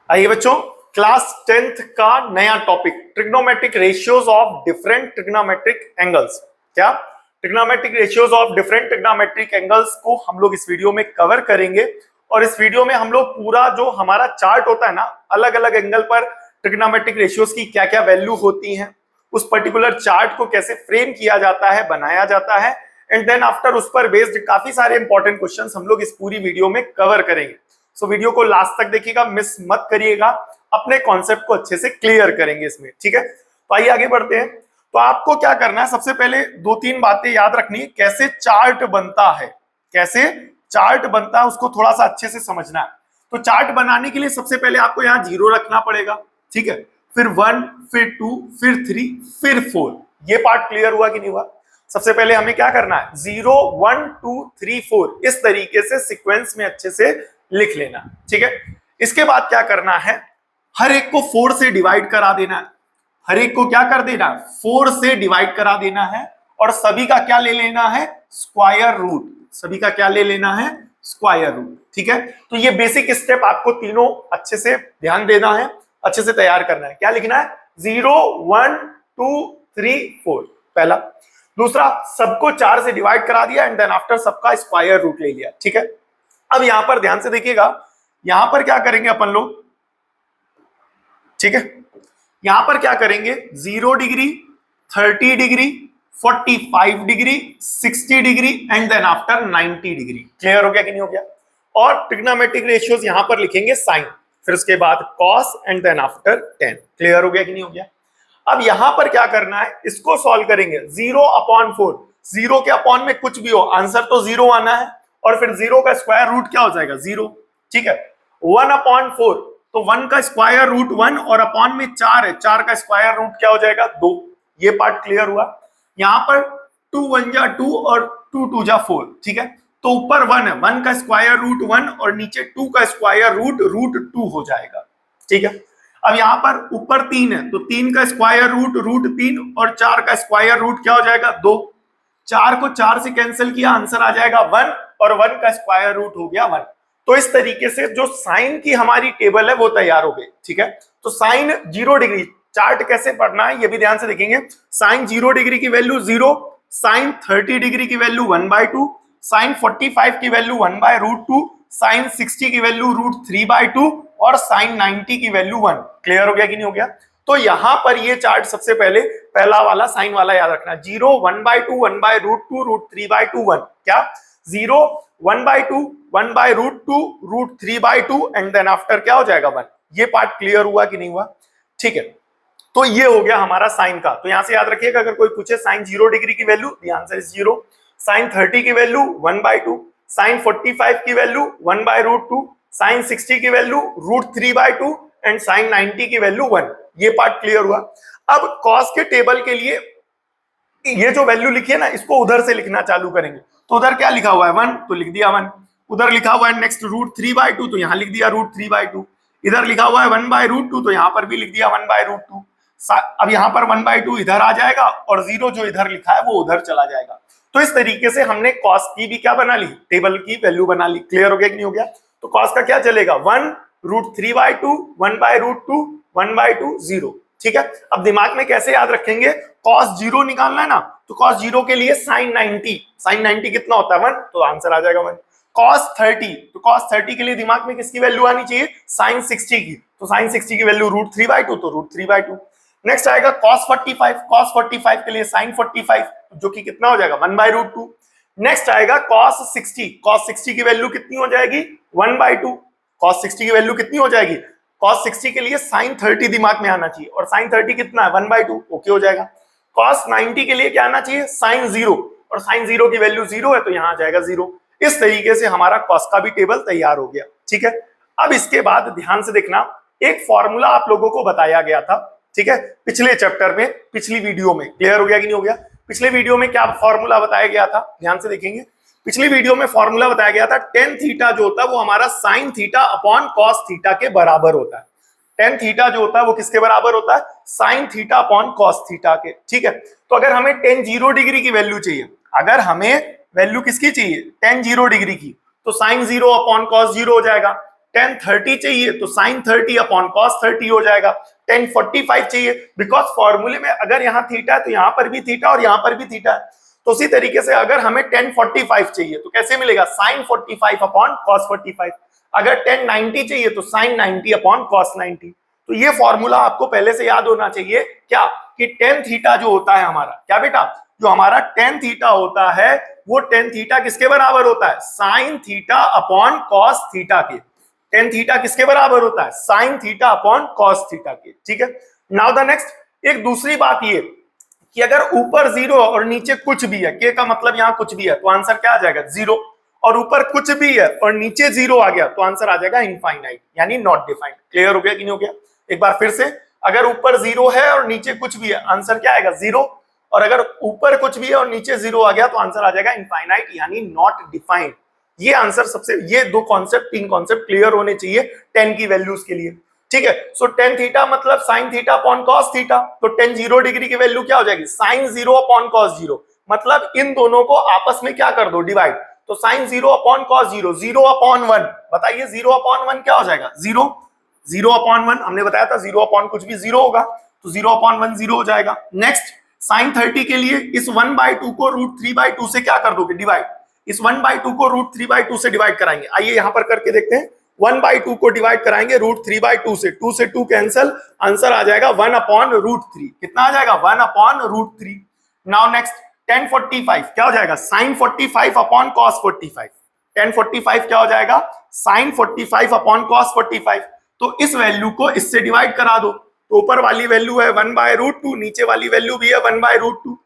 आइए बच्चों, class 10th का नया topic trigonometric ratios of different trigonometric angles. क्या trigonometric ratios of different trigonometric angles को हम लोग इस वीडियो में कवर करेंगे। और इस वीडियो में हम लोग पूरा जो हमारा चार्ट होता है ना, अलग अलग एंगल पर ट्रिग्नोमेट्रिक रेशियोज की क्या क्या वैल्यू होती हैं, उस पर्टिकुलर चार्ट को कैसे फ्रेम किया जाता है, बनाया जाता है, एंड देन आफ्टर उस पर बेस्ड काफी सारे इंपॉर्टेंट क्वेश्चंस हम लोग इस पूरी वीडियो में कवर करेंगे। सो वीडियो को लास्ट तक देखिएगा, मिस मत करिएगा, अपने कॉन्सेप्ट को अच्छे से क्लियर करेंगे इसमें। ठीक है, तो आइए आगे बढ़ते हैं। तो आपको क्या करना है, सबसे पहले दो तीन बातें याद रखनी है। कैसे चार्ट बनता है, कैसे चार्ट बनता है उसको थोड़ा सा अच्छे से समझना है। तो चार्ट बनाने के लिए सबसे पहले आपको यहाँ 0 रखना पड़ेगा, ठीक है, फिर 1, फिर 2, फिर 3, फिर 4। ये पार्ट क्लियर हुआ कि नहीं हुआ? सबसे पहले हमें क्या करना है, 0 1 2 3 4 इस तरीके से सीक्वेंस में अच्छे से लिख लेना, ठीक है। इसके बाद क्या करना है, हर एक को 4 से डिवाइड करा देना है। हर एक को क्या कर देना, 4 से डिवाइड करा देना है। और सभी का क्या ले लेना है, स्क्वायर रूट। सभी का क्या ले लेना है, स्क्वायर रूट, ठीक है। तो ये बेसिक स्टेप आपको तीनों अच्छे से ध्यान देना है, अच्छे से तैयार करना है। क्या लिखना है, 0 1 2 3 4 पहला। दूसरा, सबको 4 से डिवाइड करा दिया एंड देन आफ्टर सबका स्क्वायर रूट ले लिया, ठीक है। अब यहां पर ध्यान से देखिएगा, यहां पर क्या करेंगे अपन लोग, ठीक है, यहां पर क्या करेंगे, 0 degree, 30 degree, 45 degree, 60 degree and then after 90 degree. Clear हो गया कि नहीं हो गया? और ट्रिग्नोमेट्रिक रेशियोज यहां पर लिखेंगे साइन, फिर उसके बाद cos and then after tan। Clear हो गया कि नहीं हो गया? अब यहां पर क्या करना है, इसको सॉल्व करेंगे। 0/4, 0 के अपॉन में कुछ भी हो, आंसर तो 0 आना है। और फिर 0 का स्क्वायर रूट क्या हो जाएगा, 0, ठीक है। 1/4, तो 1 का स्क्वायर रूट 1 और अपॉन में 4 है, 4 का स्क्वायर रूट क्या हो जाएगा, 2। ये पार्ट क्लियर हुआ। यहां पर 2 1 जा 2 और 2 2 जा 4, ठीक है। तो ऊपर 1 है, 1 का स्क्वायर रूट 1 और नीचे 2 का स्क्वायर रूट 2 हो जाएगा, ठीक है। अब यहां पर ऊपर 3 है, तो 3 का स्क्वायर रूट 3 और 4 का स्क्वायर रूट क्या हो जाएगा, 2। 4 को 4 से कैंसिल किया, आंसर आ जाएगा 1 और 1 का स्क्वायर रूट हो गया 1। तो इस तरीके से जो साइन की हमारी टेबल है वो तैयार हो गई, ठीक है। तो साइन 0 डिग्री, चार्ट कैसे पढ़ना है ये भी ध्यान से देखेंगे। साइन 0 डिग्री की वैल्यू 0, साइन 30 डिग्री की वैल्यू 1/2, साइन 45 की वैल्यू 1/√2, साइन 60 की वैल्यू √3/2 और साइन 90 की वैल्यू 1। क्लियर हो गया कि नहीं हो गया? तो यहां पर ये चार्ट सबसे पहले पहला वाला साइन वाला याद रखना, 0 1/2 1/√2 √3/2 1। क्या 0 1/2 1/√2 √3/2 एंड देन आफ्टर क्या हो जाएगा 1। ये पार्ट क्लियर हुआ कि नहीं हुआ? ठीक है, तो ये हो गया हमारा साइन का। तो यहां से याद रखिएगा, अगर कोई पूछे साइन 0 डिग्री की value, the answer is 0। Sine 30 की वैल्यू 1/2, साइन 45 की वैल्यू 1/√2, साइन 60 की वैल्यू √3/2 एंड साइन 90 की वैल्यू 1। ये पार्ट क्लियर हुआ। अब कॉस के टेबल के लिए ये जो वैल्यू लिखी है ना, इसको उधर से लिखना चालू करेंगे। तो उधर क्या लिखा हुआ है, 1, तो लिख दिया 1। उधर लिखा हुआ है नेक्स्ट √3/2, तो यहां लिख दिया √3/2। इधर लिखा हुआ है 1/√2, तो यहां पर भी लिख दिया 1/√2। अब यहां पर 1/2 इधर आ जाएगा और 0 जो इधर लिखा है वो उधर चला जाएगा। तो इस तरीके से हमने कॉस की भी क्या बना ली, टेबल की वैल्यू बना ली। क्लियर हो गया कि नहीं हो गया? तो कॉस का क्या चलेगा, 1 √3/2 1/√2 1/2 0, ठीक है। अब दिमाग में कैसे याद रखेंगे, cos 0 निकालना है ना, तो cos 0 के लिए sin 90, sin 90 कितना होता है 1, तो आंसर आ जाएगा 1। cos 30, तो cos 30 के लिए दिमाग में किसकी वैल्यू आनी चाहिए, sin 60 की, तो sin 60 की वैल्यू √3/2, तो √3/2। नेक्स्ट आएगा cos 45, cos 45 के लिए sin 45 जो कि कितना हो जाएगा 1/√2। नेक्स्ट आएगा cos 60, cos 60 की वैल्यू कितनी हो जाएगी 1/2। cos 60 की वैल्यू कितनी हो जाएगी, cos 60 के लिए sin 30 दिमाग में आना चाहिए और sin 30 कितना है 1/2, ओके हो जाएगा। cos 90 के लिए क्या आना चाहिए, sin 0, और sin 0 की वैल्यू 0 है तो यहां आ जाएगा 0। इस तरीके से हमारा cos का भी टेबल तैयार हो गया, ठीक है। अब इसके बाद ध्यान से देखना, एक फॉर्मूला आप लोगों को बताया गया था, ठीक है, पिछले चैप्टर में, पिछली वीडियो में। क्लियर हो गया कि नहीं हो गया? पिछले वीडियो में क्या फॉर्मूला बताया गया था, ध्यान से देखेंगे। पिछली वीडियो में फॉर्मूला बताया गया था, tan थीटा जो होता है वो हमारा sin theta upon cos theta के बराबर होता है। tan थीटा जो होता है वो किसके बराबर होता है, sin theta upon cos theta के, ठीक है। तो अगर हमें tan 0 डिग्री की वैल्यू चाहिए, अगर हमें वैल्यू किसकी चाहिए, tan 0 डिग्री की, तो sin 0 अपॉन cos 0 हो जाएगा। tan 30 चाहिए तो sin 30 अपॉन cos 30 हो जाएगा। tan 45 चाहिए, बिकॉज फॉर्मूले में अगर यहाँ थीटा है तो यहाँ पर भी थीटा और यहाँ पर भी थीटा है। तो उसी तरीके से अगर हमें tan 45 चाहिए तो कैसे मिलेगा, sin 45 अपॉन cos 45। अगर tan 90 चाहिए तो sin 90 अपॉन cos 90। तो ये फॉर्मूला आपको पहले से याद होना चाहिए, क्या कि tan थीटा जो होता है हमारा, क्या बेटा, जो हमारा tan थीटा होता है वो tan थीटा किसके बराबर होता है, sin theta upon cos theta के। tan थीटा किसके बराबर होता है, sin theta upon cos theta के। ठीक है, नाउ द नेक्स्ट एक दूसरी बात ये कि अगर ऊपर जीरो और नीचे कुछ भी है, के का मतलब यहाँ कुछ भी है, तो आंसर क्या आ जाएगा, जीरो। और ऊपर कुछ भी है और नीचे जीरो आ गया तो आंसर आ जाएगा इनफाइनाइट, यानी नॉट डिफाइंड। क्लियर हो गया कि नहीं हो गया? एक बार फिर से, अगर ऊपर जीरो है और नीचे कुछ भी है, आंसर क्या आएगा, जीरो। और अगर ऊपर कुछ भी है और नीचे जीरो आ गया तो आंसर आ जाएगा इनफाइनाइट, यानी नॉट डिफाइंड। ये आंसर सबसे, ये दो कॉन्सेप्ट, तीन कॉन्सेप्ट क्लियर होने चाहिए tan की वैल्यूज के लिए। ठीक है, सो tan थीटा मतलब sin theta upon cos theta, तो tan 0 डिग्री की वैल्यू क्या हो जाएगी, sin 0 अपॉन cos 0। मतलब इन दोनों को आपस में क्या कर दो, डिवाइड। तो sin 0 अपॉन cos 0, 0 अपॉन 1, बताइए 0 अपॉन 1 क्या हो जाएगा, 0। 0 अपॉन 1 हमने बताया था 0 अपॉन कुछ भी 0 होगा, तो 0 अपॉन 1 0 हो जाएगा। नेक्स्ट sin 30 के लिए इस 1/2 को √3/2 से क्या कर दोगे, डिवाइड। इस 1/2 को √3/2 से डिवाइड कराएंगे। आइए यहां पर करके देखते हैं, 1/2 को डिवाइड कराएंगे √3/2 से, 2 से 2 कैंसल, आंसर आ जाएगा 1 अपॉन √3। कितना आ जाएगा, 1 अपॉन √3। नाउ नेक्स्ट tan 45 क्या हो जाएगा, sin 45 अपॉन cos 45। tan 45 क्या हो जाएगा, sin 45 अपॉन cos 45। तो इस वैल्यू को इससे डिवाइड करा दो, तो ऊपर वाली वैल्यू है 1/√2, नीचे वाली वैल्यू भी है 1/√2।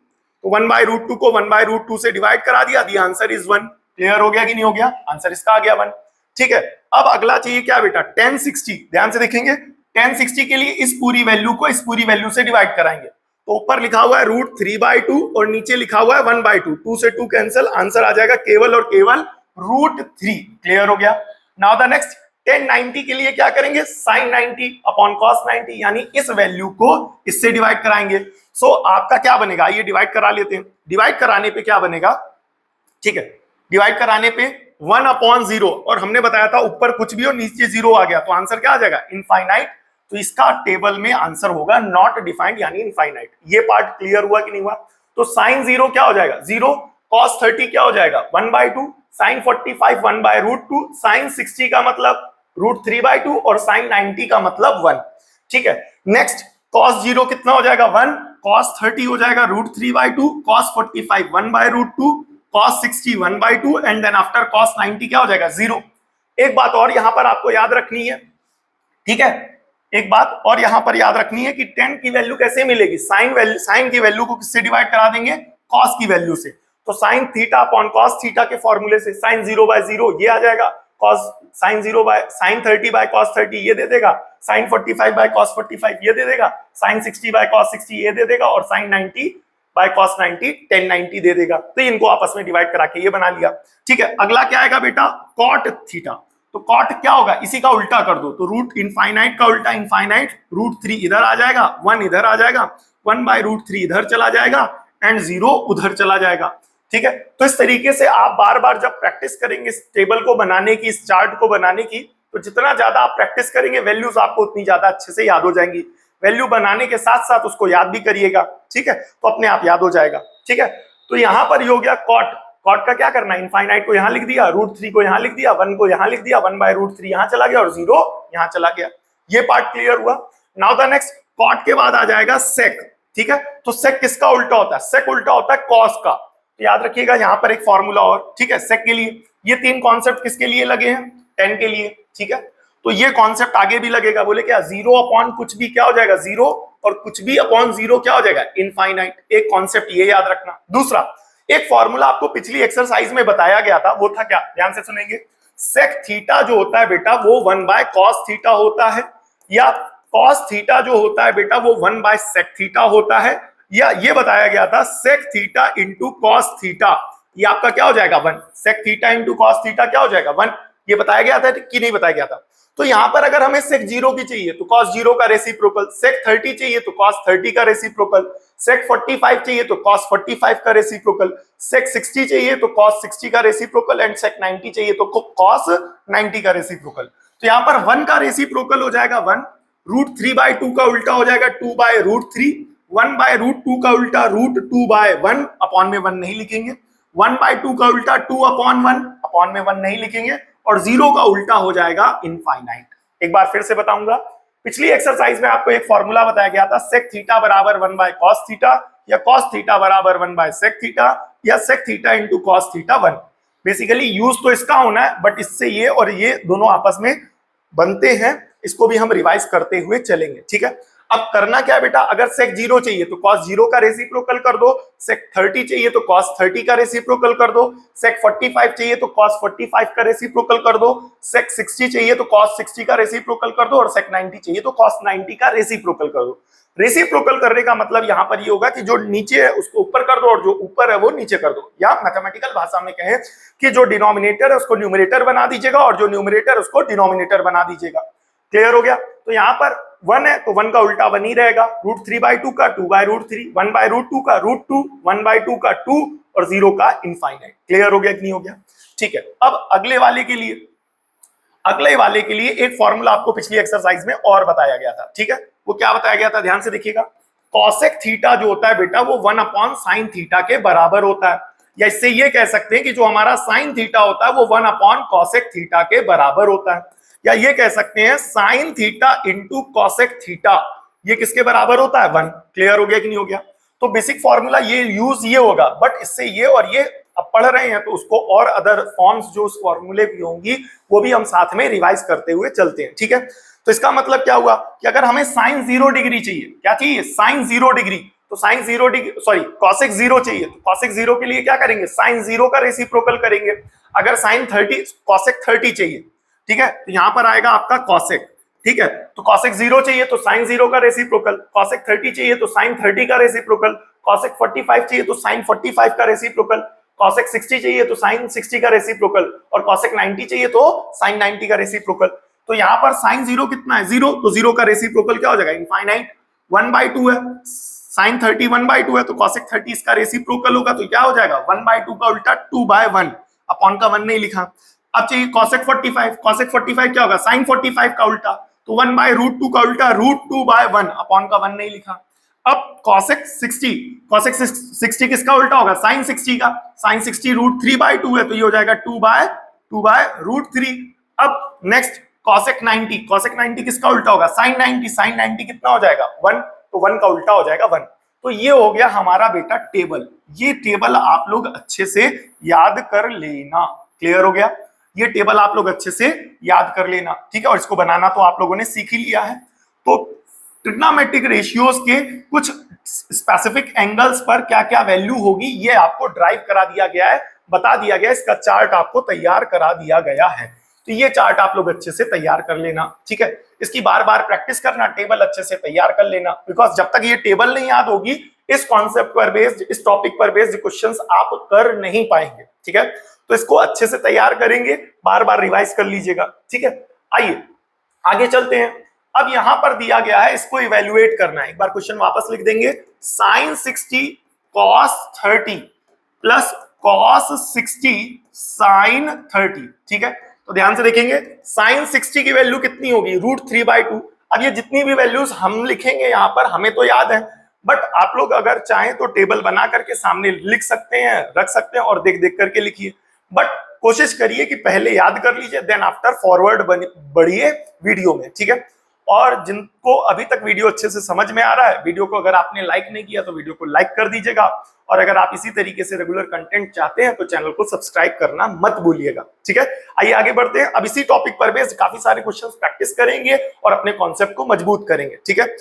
तो 1/√2 को 1/√2 से डिवाइड करा दिया, दी आंसर इज 1। क्लियर हो गया कि नहीं हो गया, आंसर इसका आ गया 1। ठीक है, अब अगला चाहिए क्या बेटा, tan 60। ध्यान से देखेंगे, tan 60 के लिए इस पूरी वैल्यू को इस पूरी वैल्यू से डिवाइड कराएंगे। तो ऊपर लिखा हुआ है √3/2 और नीचे लिखा हुआ है 1/2, 2 से 2 कैंसल, आंसर आ जाएगा केवल और केवल √3। क्लियर हो गया। नाउ द नेक्स्ट tan 90 के लिए क्या करेंगे, sin 90 अपॉन cos 90, यानी इस वैल्यू को इससे डिवाइड कराएंगे। सो आपका क्या बनेगा, ये डिवाइड करा लेते हैं। डिवाइड कराने पे क्या बनेगा, ठीक है, डिवाइड कराने पे 1 अपॉन 0, और हमने बताया था ऊपर कुछ भी और नीचे 0 आ गया तो आंसर क्या आ जाएगा, इनफाइनाइट। तो इसका टेबल में आंसर होगा नॉट डिफाइंड, यानी इनफाइनाइट। ये पार्ट क्लियर हुआ कि नहीं हुआ? तो sin 0 क्या हो जाएगा, 0। cos 30 क्या हो जाएगा, 1/2। sin 45 1/√2। sin 60 का मतलब √3/2 और sin 90 का मतलब 1। ठीक है, नेक्स्ट cos 0 कितना हो जाएगा, 1। cos 30 हो जाएगा √3/2। cos 45 1/√2। cos 60 1/2 and then after cos 90 क्या हो जाएगा, 0। एक बात और यहां पर आपको याद रखनी है, ठीक है, एक बात और यहां पर याद रखनी है कि tan की वैल्यू कैसे मिलेगी, sin की वैल्यू को किससे डिवाइड करा देंगे, cos की वैल्यू से। तो sin theta upon cos theta के फॉर्मूले से sin 0/0 ये आ जाएगा, cos sin 30/cos 30 ये दे देगा, sin 45/cos 45 ये दे देगा, sin 60/cos 60 ये दे देगा, और sin 90/cos 90 tan 90 दे देगा। तो इनको आपस में डिवाइड करा के ये बना लिया। ठीक है, अगला क्या आएगा बेटा, cot थीटा। तो cot क्या होगा, इसी का उल्टा कर दो, तो रूट इनफाइनाइट का उल्टा इनफाइनाइट, √3 इधर आ जाएगा, 1 इधर आ जाएगा, 1/√3 इधर चला जाएगा एंड 0 उधर चला जाएगा। ठीक है, तो इस तरीके से आप बार बार जब प्रैक्टिस करेंगे इस टेबल को बनाने की, इस चार्ट को बनाने की, तो जितना ज्यादा आप प्रैक्टिस करेंगे वैल्यूज आपको उतनी ज्यादा अच्छे से याद हो जाएंगी। वैल्यू बनाने के साथ साथ उसको याद भी करिएगा, ठीक है, तो अपने आप याद हो जाएगा। ठीक है, तो यहां पर ये हो गया cot। cot का क्या करना है, इनफाइनाइट को यहां लिख दिया, √3 को यहां लिख दिया, 1 को यहां लिख दिया, 1/√3 यहां चला गया और 0 यहां चला गया। ये पार्ट क्लियर हुआ। नाउ द नेक्स्ट, cot के बाद आ जाएगा sec। ठीक है, तो sec किसका उल्टा होता है, sec उल्टा होता है cos का। तो याद रखिएगा यहां पर एक फॉर्मूला और, ठीक है, sec के लिए। ये तीन कॉन्सेप्ट किसके लिए लगे हैं, tan के लिए। ठीक है, तो ये कॉन्सेप्ट आगे भी लगेगा, बोले क्या, 0 अपॉन कुछ भी क्या हो जाएगा, 0, और कुछ भी अपॉन 0 क्या हो जाएगा, इनफाइनाइट। एक कॉन्सेप्ट ये याद रखना। दूसरा, एक फॉर्मूला आपको पिछली एक्सरसाइज में बताया गया था, वो था क्या, ध्यान से सुनेंगे। सेक थीटा जो होता है बेटा वो 1/cos थीटा होता है, या cos थीटा जो होता है बेटा वो 1/sec थीटा होता है, या ये बताया गया था sec theta into cos theta, ये आपका क्या हो जाएगा, 1। sec theta into cos theta क्या हो जाएगा, 1। ये बताया गया था कि नहीं बताया गया था? तो यहां पर अगर हमें sec 0 की चाहिए तो cos 0 का रेसिप्रोकल, sec 30 चाहिए तो cos 30 का रेसिप्रोकल, sec 45 चाहिए तो cos 45 का रेसिप्रोकल, sec 60 चाहिए तो cos 60 का रेसिप्रोकल, एंड sec 90 चाहिए तो cos 90 का रेसिप्रोकल। तो यहाँ पर 1 का रेसिप्रोकल हो जाएगा 1, √3/2 का उल्टा हो जाएगा 2/√3, 1/√2 का उल्टा √2/1, अपॉन में 1 नहीं लिखेंगे, 1/2 का उल्टा 2/1, अपॉन में 1 नहीं लिखेंगे, और 0 का उल्टा हो जाएगा इनफाइनाइट। एक बार फिर से बताऊंगा, पिछली एक्सरसाइज में आपको एक फॉर्मूला बताया गया था, sec थीटा बराबर 1/cos थीटा, या cos थीटा बराबर 1/sec थीटा, या sec theta into cos theta 1। Basically use तो इसका होना है, बट इससे ये और ये दोनों आपस में बनते हैं, इसको भी हम रिवाइज करते हुए चलेंगे, ठीक है। अब करना क्या है बेटा, अगर sec 0 चाहिए तो cos 0 का रेसिप्रोकल कर दो, sec 30 चाहिए तो cos 30 का रेसिप्रोकल कर दो, sec 45 चाहिए तो cos 45 का रेसिप्रोकल कर दो, sec 60 चाहिए तो cos 60 का रेसिप्रोकल कर दो, और sec 90 चाहिए तो cos 90 का रेसिप्रोकल कर दो। रेसिप्रोकल करने का मतलब यहां पर ये होगा कि जो नीचे है उसको ऊपर कर दो और जो ऊपर है वो नीचे कर दो, या मैथमेटिकल भाषा में कहें कि जो डिनोमिनेटर है उसको न्यूमरेटर बना दीजिएगा और जो न्यूमरेटर उसको डिनोमिनेटर बना दीजिएगा। क्लियर हो गया। तो यहाँ पर 1 है तो 1 का उल्टा 1 ही रहेगा, √3/2 का 2/√3, 1/√2 का √2, 1/2 का 2, और 0 का इनफाइनाइट। क्लियर हो गया कि नहीं हो गया? ठीक है। अब अगले वाले के लिए एक फॉर्मूला आपको पिछली एक्सरसाइज में और बताया गया था, ठीक है। वो क्या बताया गया था, ध्यान से देखिएगा। कॉसेक थीटा जो होता है बेटा वो 1/sin थीटा के बराबर होता है, या इससे ये कह सकते हैं कि जो हमारा sin थीटा होता है वो 1/cosec थीटा के बराबर होता है, या ये कह सकते हैं sin theta into cosec theta, ये किसके बराबर होता है, 1। क्लियर हो गया कि नहीं हो गया? तो बेसिक फॉर्मूला ये होगा, बट इससे ये और ये अब पढ़ रहे हैं तो उसको और अदर फॉर्म्स जो उस फॉर्मूले की होंगी वो भी हम साथ में रिवाइज करते हुए चलते हैं, ठीक है। तो इसका मतलब क्या हुआ कि अगर हमें sin 0 डिग्री चाहिए, क्या चाहिए, sin 0 डिग्री, तो sin 0 डिग्री सॉरी cosec 0 चाहिए, तो cosec 0 के लिए क्या करेंगे, sin 0 का रेसिप्रोकल करेंगे। अगर sin 30 cosec 30 चाहिए, ठीक है, तो यहां पर आएगा आपका cosec, ठीक है। तो cosec 0 चाहिए तो sin 0 का रेसिप्रोकल, cosec 30 चाहिए तो sin 30 का रेसिप्रोकल, cosec 45 चाहिए तो sin 45 का रेसिप्रोकल, cosec 60 चाहिए तो sin 60 का रेसिप्रोकल, और cosec 90 चाहिए तो sin 90 का रेसिप्रोकल। तो यहां पर sin 0 कितना है, 0, तो 0 का रेसिप्रोकल क्या हो जाएगा, इनफाइनाइट। 1/2 है, sin 30 1/2 है, तो cosec 30 इसका रेसिप्रोकल होगा, तो क्या हो जाएगा 1/2 का उल्टा 2/1, अपॉन का 1 नहीं लिखा। अब चाहिए cosec 45 क्या होगा, sin 45 का उल्टा, तो 1/√2 का उल्टा √2/1, अपॉन का 1 नहीं लिखा। अब cosec 60 किसका उल्टा होगा, sin 60 का, sin 60 √3/2 है, तो ये हो जाएगा 2/√3। अब नेक्स्ट cosec 90 किसका उल्टा होगा, sin 90 कितना हो जाएगा 1, तो 1 का उल्टा हो जाएगा 1। तो ये हो गया हमारा बेटा टेबल, ये टेबल आप लोग अच्छे से याद कर लेना। क्लियर हो गया, ये टेबल आप लोग अच्छे से याद कर लेना, ठीक है। और इसको बनाना तो आप लोगों ने सीख ही लिया है। तो ट्रिग्नोमेट्रिक रेशियोज के कुछ स्पेसिफिक एंगल्स पर क्या क्या वैल्यू होगी ये आपको ड्राइव करा दिया गया है, बता दिया गया, इसका चार्ट आपको तैयार करा दिया गया है। तो ये चार्ट आप लोग अच्छे से तैयार कर लेना, ठीक है। इसकी बार बार प्रैक्टिस करना, टेबल अच्छे से तैयार कर लेना, बिकॉज जब तक ये टेबल नहीं याद होगी इस कॉन्सेप्ट पर बेस्ड, इस टॉपिक पर बेस्ड क्वेश्चंस आप कर नहीं पाएंगे, ठीक है। तो इसको अच्छे से तैयार करेंगे, बार बार रिवाइज कर लीजिएगा, ठीक है। आइए आगे चलते हैं। अब यहां पर दिया गया है, इसको इवेल्युएट करना है। एक बार क्वेश्चन वापस लिख देंगे, sin 60 cos 30 plus cos 60 sin 30, ठीक है। तो ध्यान से देखेंगे, sin 60 की वैल्यू कितनी होगी, √3/2। अब ये जितनी भी वैल्यूज हम लिखेंगे यहाँ पर हमें तो याद है, बट आप लोग अगर चाहें तो टेबल बना करके सामने लिख सकते हैं, रख सकते हैं और देख देख करके लिखिए, बट कोशिश करिए कि पहले याद कर लीजिए, देन आफ्टर फॉरवर्ड बढ़िए वीडियो में, ठीक है। और जिनको अभी तक वीडियो अच्छे से समझ में आ रहा है, वीडियो को अगर आपने लाइक नहीं किया तो वीडियो को लाइक कर दीजिएगा, और अगर आप इसी तरीके से रेगुलर कंटेंट चाहते हैं तो चैनल को सब्सक्राइब करना मत भूलिएगा, ठीक है। आइए आगे बढ़ते हैं। अब इसी टॉपिक पर बेस्ड काफी सारे क्वेश्चंस प्रैक्टिस करेंगे और अपने कॉन्सेप्ट को मजबूत करेंगे, ठीक है।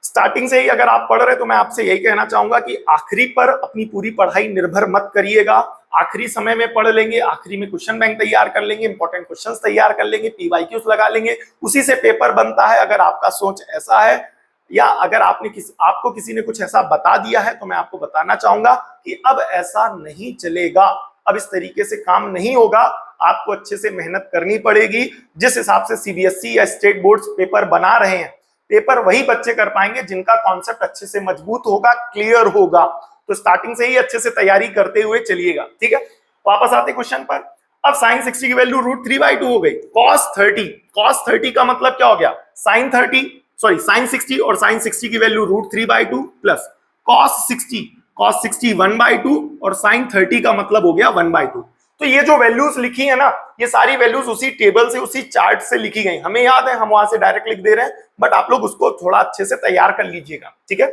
स्टार्टिंग से ही अगर आप पढ़ रहे हैं तो मैं आपसे यही कहना चाहूंगा कि आखिरी पर अपनी पूरी पढ़ाई निर्भर मत करिएगा। आखिरी समय में पढ़ लेंगे, आखिरी में क्वेश्चन बैंक तैयार कर लेंगे, इंपॉर्टेंट क्वेश्चंस तैयार कर लेंगे, पीवाईक्यूज लगा लेंगे, उसी से पेपर बनता है। अगर आपका सोच ऐसा है, या अगर आपको किसी ने कुछ ऐसा बता दिया है, तो मैं आपको बताना चाहूंगा कि अब ऐसा नहीं चलेगा, अब इस तरीके से काम नहीं होगा। आपको अच्छे से मेहनत करनी पड़ेगी। जिस हिसाब से सीबीएसई या स्टेट बोर्ड्स पेपर बना रहे हैं, पेपर वही बच्चे कर पाएंगे जिनका कॉन्सेप्ट अच्छे से मजबूत होगा, क्लियर होगा। तो स्टार्टिंग से ही अच्छे से तैयारी करते हुए चलिएगा, ठीक है। वापस आते क्वेश्चन पर। अब साइन 60 की वैल्यू √3/2 हो गई। cos 30 का मतलब क्या हो गया, साइन 60 और साइन 60 की वैल्यू √3/2 प्लस cos 60 1/2 और साइन 30 का मतलब हो गया 1/2। तो ये जो वैल्यूज लिखी है ना, ये सारी वैल्यूज उसी टेबल से, उसी चार्ट से लिखी गई। हमें याद है, हम वहां से डायरेक्ट लिख दे रहे हैं, बट आप लोग उसको थोड़ा अच्छे से तैयार कर लीजिएगा, ठीक है।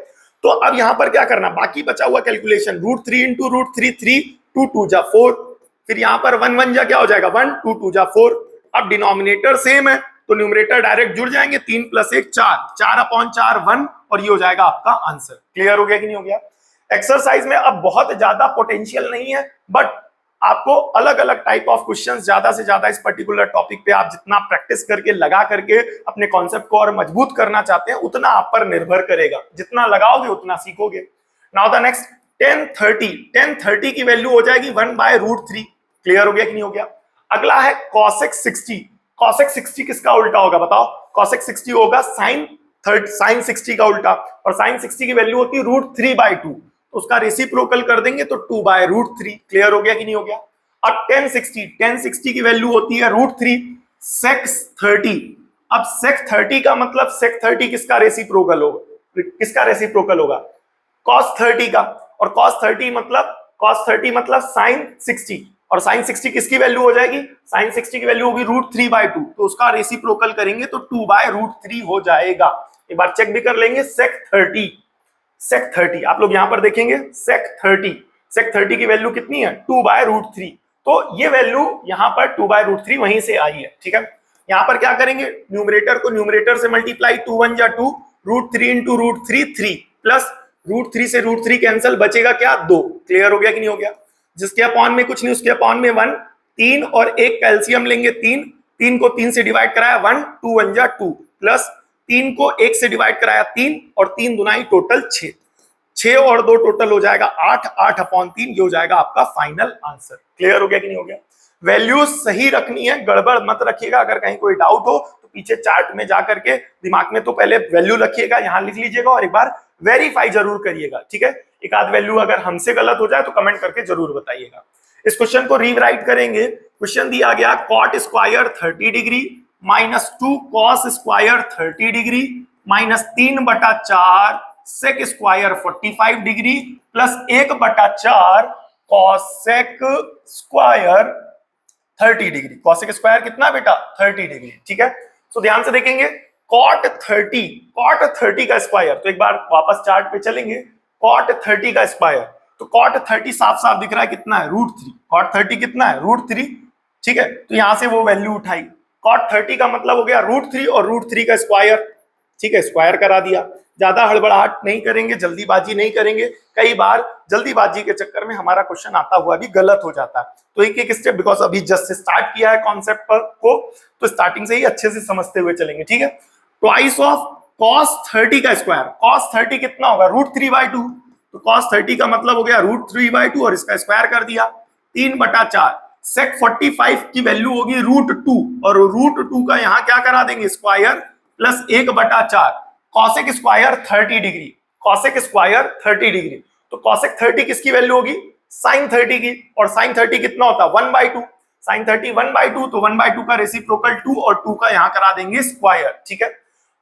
तो अब यहां पर क्या करना, बाकी बचा हुआ कैलकुलेशन, √3 इंटू √3 3, 2 2 जा 4, फिर यहां पर 1 1 जा क्या हो जाएगा 1, 2 2 जा 4। अब डिनोमिनेटर सेम है तो न्यूमरेटर डायरेक्ट जुड़ जाएंगे, 3 + 1 4, 4/4 1, और ये हो जाएगा आपका आंसर। क्लियर हो गया कि नहीं हो गया। एक्सरसाइज में अब बहुत ज्यादा पोटेंशियल नहीं है, बट आपको अलग अलग टाइप ऑफ क्वेश्चंस ज्यादा से ज्यादा इस पर्टिकुलर टॉपिक पे आप जितना प्रैक्टिस करके लगा करके अपने कॉन्सेप्ट को और मजबूत करना चाहते हैं, उतना आप पर निर्भर करेगा। जितना लगाओगे उतना सीखोगे। नाउ द नेक्स्ट, 10 30 की वैल्यू हो जाएगी 1/√3। क्लियर हो गया कि नहीं हो गया। अगला है cosec 60। cosec 60 किसका उल्टा होगा बताओ। cosec 60 होगा साइन 60 का उल्टा, और साइन 60 की वैल्यू होती है √3/2, उसका रेसिप्रोकल कर देंगे तो 2/√3। क्लियर हो गया कि नहीं हो गया। अब 1060 की वैल्यू होती है √3 sec 30। अब sec 30 का मतलब sec 30 किसका रेसिप्रोकल होगा, cos 30 का, और cos 30 मतलब साइन 60, और साइन 60 किसकी वैल्यू हो जाएगी, साइन 60 की वैल्यू होगी √3/2, तो उसका रेसिप्रोकल करेंगे तो 2/√3 हो जाएगा। एक बार चेक भी कर लेंगे, sec 30 आप लोग यहां पर देखेंगे, sec 30 की वैल्यू कितनी है 2/√3, तो ये वैल्यू यहां पर 2/√3 वहीं से आई है, ठीक है। यहां पर क्या करेंगे, न्यूमरेटर को न्यूमरेटर से मल्टीप्लाई, 2 1 जा 2, √3 इंटू √3 3, प्लस √3 से √3 कैंसिल, बचेगा क्या 2। क्लियर हो गया कि नहीं हो गया। जिसके अपॉन में कुछ नहीं, उसके अपॉन में 1, 3 और 1 कैल्सियम लेंगे, 3 को 3 से डिवाइड कराया 1, 2 1 जा 2, प्लस 3 को 1 से डिवाइड कराया 3, और 3 दुनाई टोटल 6, 6 और 2 टोटल हो जाएगा 8, 8/3, ये हो जाएगा आपका फाइनल आंसर। क्लियर हो गया कि नहीं हो गया। वैल्यू सही रखनी है, गड़बड़ मत रखिएगा। अगर कहीं कोई डाउट हो तो पीछे चार्ट में जाकर के दिमाग में तो पहले वैल्यू रखिएगा, यहां लिख लीजिएगा, और एक बार वेरीफाई जरूर करिएगा, ठीक है। एक आध वैल्यू अगर हमसे गलत हो जाए तो कमेंट करके जरूर बताइएगा। इस क्वेश्चन को रीराइट करेंगे। क्वेश्चन दिया गया cot square 30 degree minus 2 cos square 30 degree minus 3/4 sec square 45 degree plus 1/4 cosec square 30 degree. cosec square कितना बेटा 30 डिग्री, ठीक है। तो ध्यान से देखेंगे, cot 30 का स्क्वायर, तो एक बार वापस चार्ट पे चलेंगे, cot 30 का स्क्वायर, तो cot 30 साफ साफ दिख रहा है कितना है √3, cot 30 कितना है √3, ठीक है। तो यहां से वो वैल्यू उठाई, cot 30 का मतलब हो गया √3 और √3 का स्क्वायर, ठीक है, स्क्वायर करा दिया। ज्यादा हड़बड़ाहट नहीं करेंगे, जल्दीबाजी नहीं करेंगे। कई बार जल्दीबाजी के चक्कर में हमारा क्वेश्चन आता हुआ भी गलत हो जाता है। तो एक एक स्टेप, बिकॉज अभी जस्ट स्टार्ट किया है कॉन्सेप्ट को, तो स्टार्टिंग से ही अच्छे से समझते हुए चलेंगे, ठीक है। ट्वाइस ऑफ cos 30 का स्क्वायर, cos 30 कितना होगा √3/2, तो cos 30 का मतलब हो गया √3/2 और इसका स्क्वायर कर दिया 3/4। sec 45 की वैल्यू होगी √2, और √2 का यहां क्या करा देंगे square plus 1/4 cosec square 30 degree, cosec square 30 degree, तो cosec 30 किसकी वैल्यू होगी sin 30 की, और sin 30 कितना होता है 1/2, sin 30 1/2, तो 1/2 का रेसिप्रोकल 2 और 2 का यहां करा देंगे स्क्वायर, ठीक है।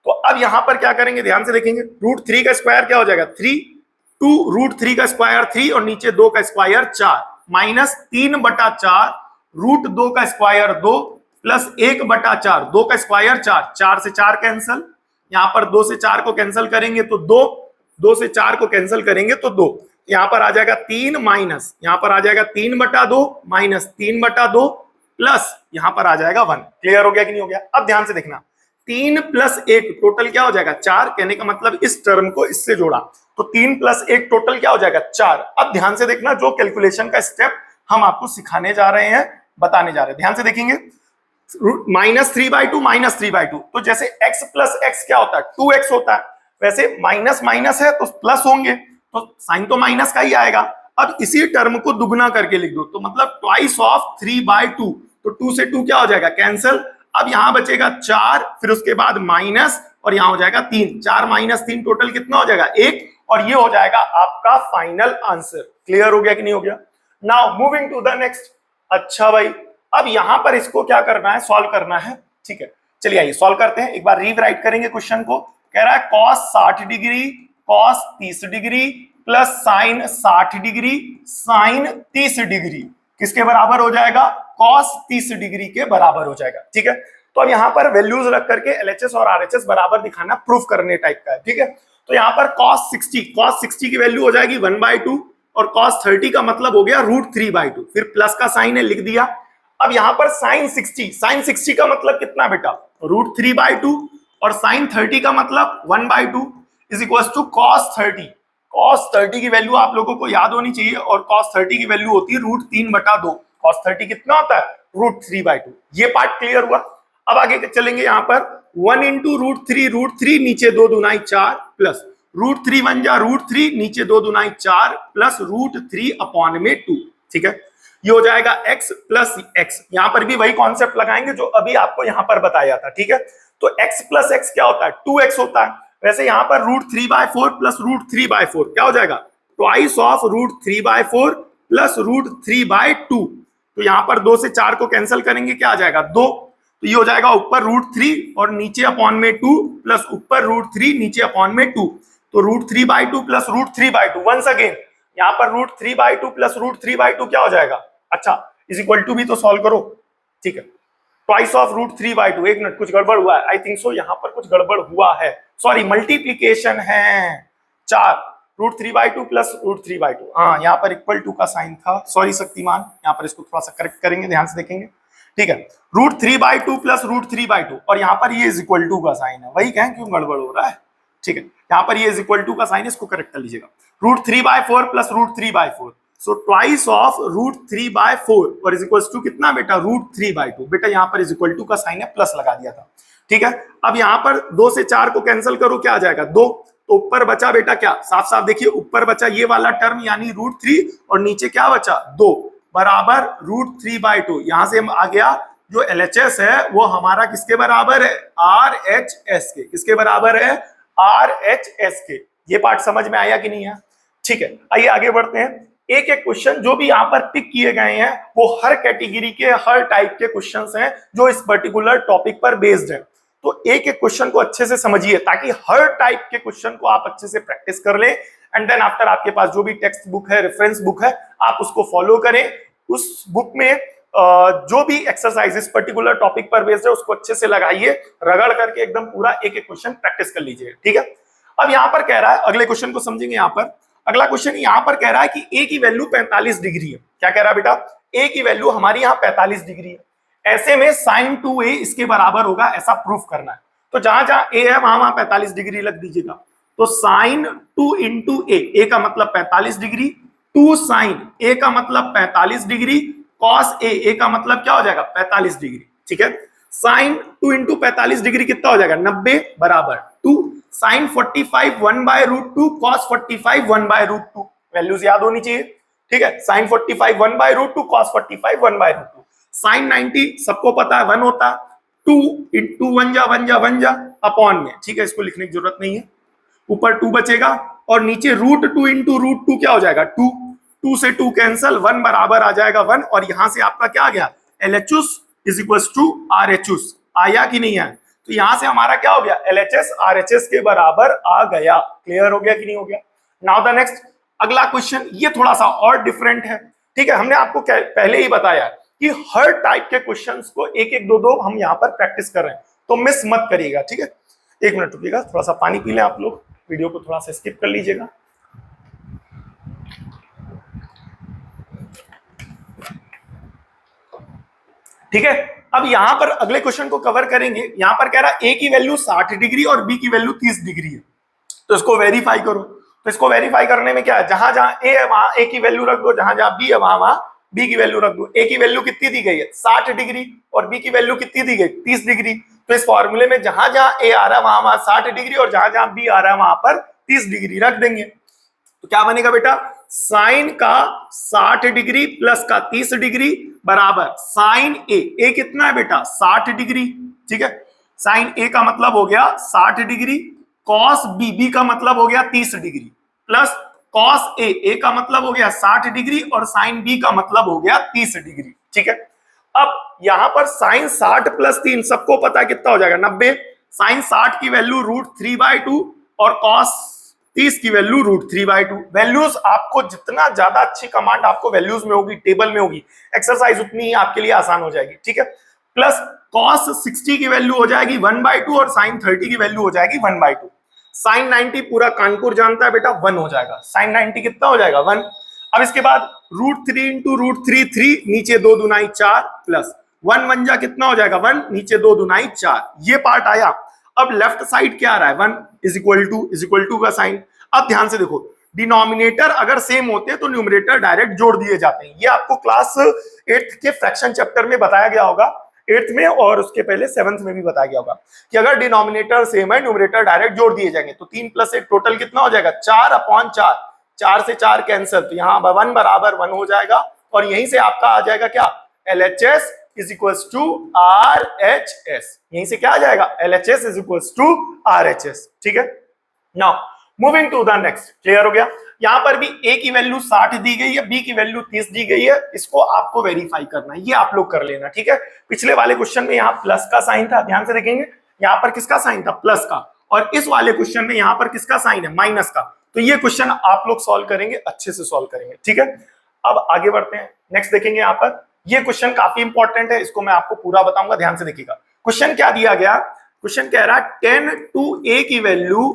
तो अब यहां पर क्या करेंगे, ध्यान से देखेंगे, √3 का स्क्वायर क्या हो जाएगा 3, 2 √3 का स्क्वायर 3 और नीचे 2 का स्क्वायर 4 माइनस 3/4 √2 का स्क्वायर 2 प्लस 1/4, 2 का स्क्वायर 4, 4 से 4 कैंसल, यहां पर 2 से 4 को कैंसिल करेंगे तो 2, 2 से 4 को कैंसिल करेंगे तो 2, यहां पर आ जाएगा 3 माइनस, यहां पर आ जाएगा 3/2 माइनस 3/2 प्लस यहां पर आ जाएगा 1। क्लियर हो गया कि नहीं हो गया। अब ध्यान से देखना, 3 + 1 टोटल क्या हो जाएगा 4, कहने का मतलब इस टर्म को इससे जोड़ा, तो 3 + 1 टोटल क्या हो जाएगा 4। अब ध्यान से देखना, जो कैलकुलेशन का स्टेप हम आपको सिखाने जा रहे हैं, बताने जा रहे हैं, ध्यान से देखेंगे। -3/2 तो जैसे x प्लस x क्या होता है 2x होता है, वैसे माइनस माइनस है तो प्लस होंगे, तो साइन तो माइनस का ही आएगा। अब इसी टर्म को दुगना करके लिख दो, तो मतलब ट्वाइस ऑफ 3/2, तो 2 से 2 क्या हो जाएगा कैंसिल, अब यहां बचेगा 4, फिर उसके बाद माइनस, और यहां हो जाएगा 3, 4 - 3 टोटल कितना हो जाएगा 1, और ये हो जाएगा आपका फाइनल आंसर। क्लियर हो गया कि नहीं हो गया। Now moving to the next. अच्छा भाई, अब यहां पर इसको क्या करना है, सॉल्व करना है। ठीक है, चलिए आइए सॉल्व करते हैं। एक बार रीराइट करेंगे क्वेश्चन को। कह रहा है cos 60 degree cos 30 degree plus sign 60 degree sine 30 degree किसके बराबर हो जाएगा, cos 30 डिग्री के बराबर हो जाएगा। ठीक है, तो अब यहां पर वैल्यूज रख करके LHS और RHS बराबर दिखाना प्रूफ करने टाइप का है। ठीक है, तो यहां पर cos 60 की वैल्यू हो जाएगी 1/2 और cos 30 का मतलब हो गया √3/2, फिर प्लस का साइन है लिख दिया। अब यहां पर sin 60 का मतलब कितना बेटा, √3/2 और sin 30 का मतलब 1/2 is equal to cos 30। cos 30 की वैल्यू आप लोगों को याद होनी चाहिए और cos 30 की वैल्यू होती है √3/2। cos 30 कितना होता है, √3/2। ये पार्ट क्लियर हुआ। अब आगे चलेंगे, यहां पर 1 इंटू √3 नीचे 2 दूनाई 4 प्लस √3 1 जा √3 नीचे 2 दूनाई 4 प्लस √3/2। ठीक है, ये हो जाएगा x प्लस x। यहां पर भी वही कॉन्सेप्ट लगाएंगे जो अभी आपको यहां पर बताया था। ठीक है, तो x प्लस x क्या होता है, 2x होता है। वैसे यहां पर √3/4 प्लस √3/4 क्या हो जाएगा, ट्वाइस ऑफ √3/4 प्लस √3/2। तो यहां पर 2 से 4 को कैंसिल करेंगे, क्या आ जाएगा 2। तो ये हो जाएगा ऊपर √3 और नीचे अपॉन में 2 प्लस ऊपर √3 नीचे अपॉन में 2। तो √3/2 प्लस √3/2 वंस अगेन यहां पर √3/2 प्लस √3/2 क्या हो जाएगा, अच्छा इज इक्वल टू भी तो सॉल्व करो। ठीक है, ट्वाइस ऑफ √3/2। एक मिनट, कुछ गड़बड़ हुआ है, आई थिंक सो यहां पर कुछ गड़बड़ हुआ है, सॉरी मल्टीप्लीकेशन है 4 √3/2 प्लस √3/2। हाँ, यहाँ पर इक्वल टू का साइन था, सॉरी शक्तिमान, यहाँ पर इसको थोड़ा सा करेक्ट करेंगे, ध्यान से देखेंगे। ठीक है, √3/2 प्लस √3/2 और यहाँ पर ये इज इक्वल टू का साइन है, वही कहें क्यों गड़बड़ हो रहा है। ठीक है, यहाँ पर ये इज इक्वल टू का साइन है, इसको करेक्ट कर लीजिएगा। √3/4 प्लस √3/4, सो ट्वाइस ऑफ √3/4 और इज इक्वल टू कितना बेटा, √3/2। बेटा यहाँ पर इज इक्वल टू का साइन है, प्लस लगा दिया था। ठीक है, अब यहाँ पर 2 से 4 को कैंसिल करो, क्या आ जाएगा 2। तो ऊपर बचा बेटा क्या, साफ साफ देखिए, ऊपर बचा ये वाला टर्म यानी √3 और नीचे क्या बचा 2 बराबर √3/2। यहां से आ गया जो LHS है वो हमारा किसके बराबर है, RHS के। किसके बराबर है, RHS के। ये पार्ट समझ में आया कि नहीं है। ठीक है, आइए आगे बढ़ते हैं। एक एक क्वेश्चन जो भी यहाँ पर पिक किए गए हैं वो हर कैटेगरी के हर टाइप के क्वेश्चंस हैं जो इस पर्टिकुलर टॉपिक पर बेस्ड है। तो एक एक क्वेश्चन को अच्छे से समझिए ताकि हर टाइप के क्वेश्चन को आप अच्छे से प्रैक्टिस कर लें एंड देन आफ्टर आपके पास जो भी टेक्स्ट बुक है, रेफरेंस बुक है, आप उसको फॉलो करें। उस बुक में जो भी एक्सरसाइज इस पर्टिकुलर टॉपिक पर बेस्ड है उसको अच्छे से लगाइए, रगड़ करके एकदम पूरा एक एक क्वेश्चन प्रैक्टिस कर लीजिए। ठीक है, अब यहाँ पर कह रहा है, अगले क्वेश्चन को समझेंगे। यहाँ पर अगला क्वेश्चन यहाँ पर कह रहा है कि a की वैल्यू 45 डिग्री है। क्या कह रहा है बेटा, a की वैल्यू हमारी यहाँ 45 डिग्री है। ऐसे में sin 2a इसके बराबर होगा, ऐसा प्रूफ करना है। तो जहां जहां a है वहां 45 डिग्री लग दीजिएगा। तो sin 2 इंटू a का मतलब 45 डिग्री, 2 sin a का मतलब 45 डिग्री, cos a का मतलब क्या हो जाएगा 45 डिग्री। ठीक है, sin 2 इंटू 45 डिग्री कितना हो जाएगा 90 बराबर 2 sin 45 1/√2 cos 45 1/√2। वैल्यूज याद होनी चाहिए। ठीक है, sin 45 1/√2 cos 45 1/√2। sin 90 सबको पता है 1 होता है, 2 इंटू 1 जा अपॉन में। ठीक है, इसको लिखने की जरूरत नहीं है, ऊपर 2 बचेगा और नीचे √2 इंटू √2 क्या हो जाएगा 2। 2 से 2 कैंसल, 1 बराबर आ जाएगा 1 और यहां से आपका क्या आ गया LHS is equal to RHS। आया कि नहीं आया, तो यहां से हमारा क्या हो गया LHS RHS के बराबर आ गया। क्लियर हो गया कि नहीं हो गया। नाउ द नेक्स्ट, अगला क्वेश्चन ये थोड़ा सा और डिफरेंट है। ठीक है, हमने आपको पहले ही बताया कि हर टाइप के क्वेश्चंस को एक एक दो हम यहाँ पर प्रैक्टिस कर रहे हैं, तो मिस मत करिएगा। ठीक है, एक मिनट रुकिएगा, थोड़ा सा पानी पी लें आप लोग, वीडियो को थोड़ा सा स्किप कर लीजिएगा। ठीक है, अब यहां पर अगले क्वेश्चन को कवर करेंगे। यहां पर कह रहा है a की वैल्यू 60 डिग्री और b की वैल्यू 30 डिग्री है, तो इसको वेरीफाई करो। तो इसको वेरीफाई करने में क्या है, जहां जहां a है वहां a की वैल्यू रख दो, जहां जहां b है वहां वहां b की वैल्यू रख दो। a की वैल्यू कितनी दी गई है 60 डिग्री और b की वैल्यू कितनी दी गई 30 डिग्री। तो इस फॉर्मूले में जहां जहां a आ रहा है वहां वहां 60 डिग्री और जहां जहां b आ रहा है वहां पर 30 डिग्री रख देंगे। तो क्या बनेगा बेटा, साइन का 60 डिग्री प्लस का 30 डिग्री बराबर साइन ए कितना है बेटा 60 डिग्री। ठीक है, साइन ए का मतलब हो गया 60 डिग्री, कॉस बी का मतलब हो गया 30 डिग्री, प्लस कॉस ए का मतलब हो गया 60 डिग्री और साइन बी का मतलब हो गया 30 डिग्री। ठीक है, अब यहां पर साइन 60 प्लस 3 सबको पता है कितना हो जाएगा 90। साइन 60 की वैल्यू √3/2 और कॉस 30 की वैल्यू √3/2। वैल्यूज आपको जितना ज्यादा अच्छी कमांड आपको वैल्यूज में होगी, टेबल में होगी, एक्सरसाइज उतनी ही आपके लिए आसान हो जाएगी, ठीक है। प्लस कॉस 60 की वैल्यू हो जाएगी 1/2 और साइन 30 की वैल्यू हो जाएगी 1/2। साइन 90 पूरा कानपुर जानता है बेटा 1 हो जाएगा। साइन 90 कितना हो जाएगा 1। अब इसके बाद √3 इंटू √3 3, नीचे 2 दूनाई 4 प्लस 1 1 जा कितना हो जाएगा 1, नीचे 2 दूनाई 4। ये पार्ट आया। अब लेफ्ट साइड क्या आ रहा है 1 इज इक्वल टू का साइन। अब ध्यान से देखो, डिनोमिनेटर अगर सेम होते तो न्यूमरेटर डायरेक्ट जोड़ दिए जाते हैं। ये आपको क्लास 8th के फ्रैक्शन चैप्टर में बताया गया होगा, 8th में, और उसके पहले 7th में भी बताया गया होगा कि अगर डिनोमिनेटर सेम है न्यूमरेटर डायरेक्ट जोड़ दिए जाएंगे। तो 3 + 1 टोटल कितना हो जाएगा 4/4। 4 से 4 कैंसिल, तो यहाँ 1 बराबर 1 हो जाएगा। और यहीं से आपका आ जाएगा क्या LHS is equals to RHS। यहीं से क्या आ जाएगा LHS is equals to RHS, ठीक है। Now moving to the next, clear हो गया। यहां पर भी A की वैल्यू 60 दी गई है, B की वैल्यू 30 दी गई है। इसको आपको वेरीफाई करना है, ये आप लोग कर लेना, ठीक है। पिछले वाले क्वेश्चन में यहाँ प्लस का साइन था, ध्यान से देखेंगे यहाँ पर किसका साइन था प्लस का, और इस वाले क्वेश्चन में यहाँ पर किसका साइन है माइनस का। तो ये क्वेश्चन आप लोग सॉल्व करेंगे, अच्छे से सॉल्व करेंगे, ठीक है। अब आगे बढ़ते हैं, नेक्स्ट देखेंगे। यहाँ पर ये क्वेश्चन काफी इंपॉर्टेंट है, इसको मैं आपको पूरा बताऊंगा, ध्यान से देखिएगा। क्वेश्चन क्या दिया गया, क्वेश्चन कह रहा है 10 to a की value